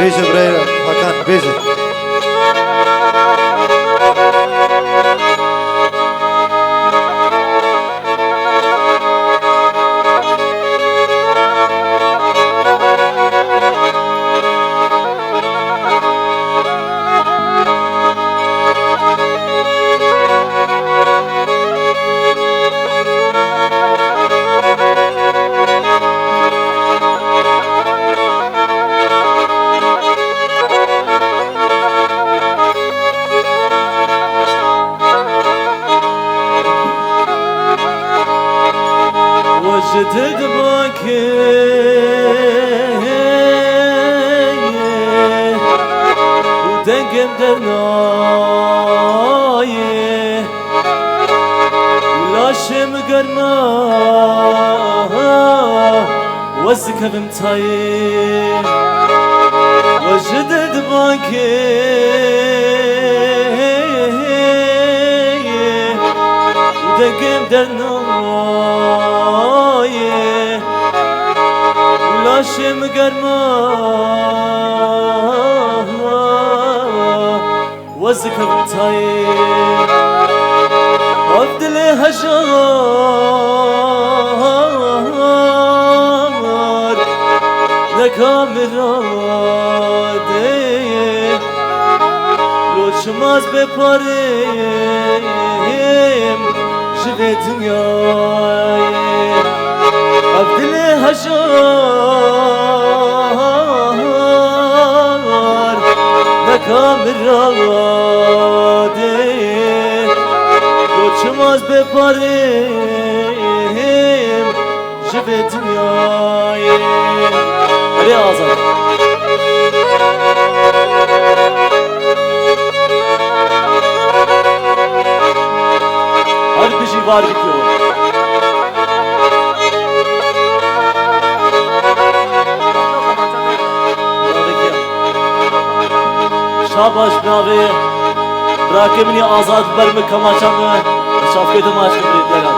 بيجي بريرة حكان بيجي وجدت باكي ودنقم درناي ولا شم قرنا وزك بمتاي وجدت باكي ودنقم درناي لاشم گرما وزکم تای عبدل هجار نکامراده لوچماز بپاریم جوه دنیای عبدل هجار نکامراده لوچماز بپاریم جوه دنیای علی آزاد هر بجی وار بکیو شاباش بناوی براکه منی آزاد برم کماچانه شافکه دماش کبرید لگم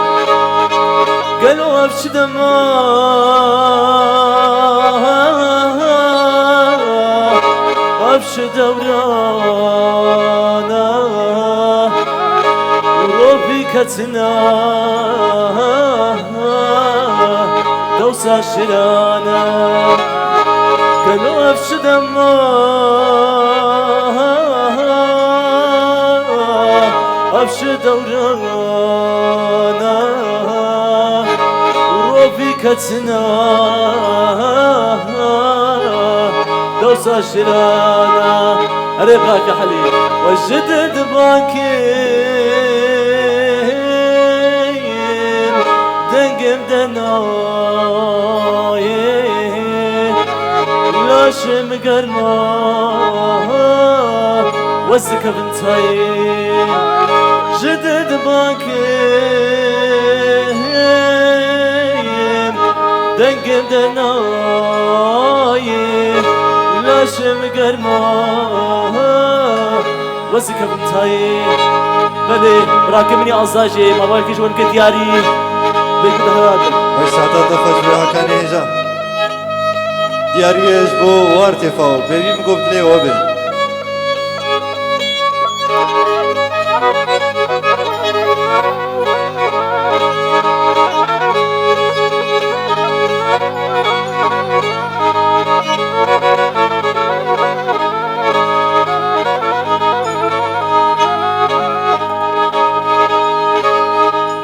گلو افش دما افش دورانا روبی کتنا دوسا شرانا گلو افش دما افش دورانا روبی کتنا دوسا شرانا اره باكي حلي وجدد باكين دنقم دناي لاشم قرما وزك بنتاي جدد باكين دنقم دناي لاشم قرما وزك بنتاي بله براكمني أزاجي ما بالكش ونك دياري بكده هذا وساعتا دخل بحكان هجا دياري اجبو وارتفاو ببيم قبت لي وبن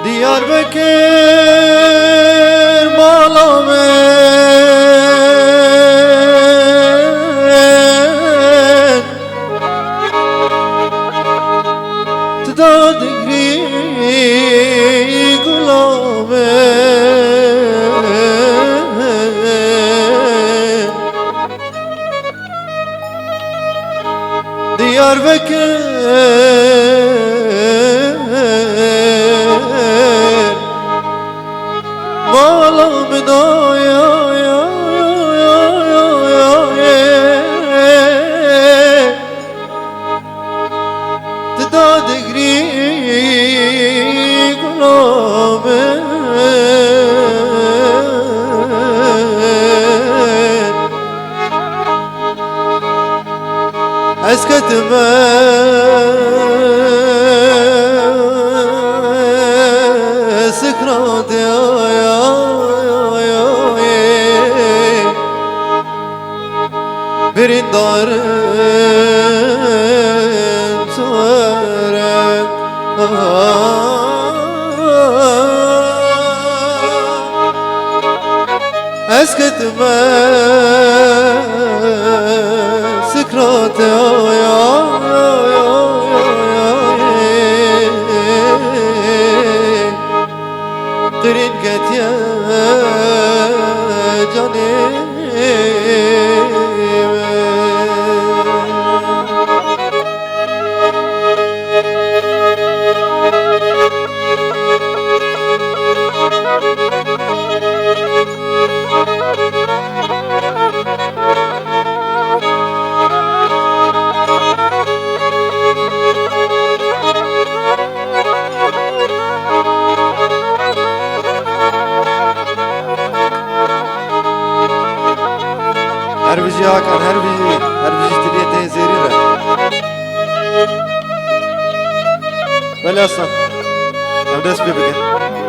Diyarbakır malamet Tıdadigri gulamet Diyarbakır Eskitme sıkrat Birindarın tören Eskitme sıkrat Qirin ketiye Her bizi Hakan, her bizi diliye tezeriyle. Böyle aslan. Hem de bir bugün.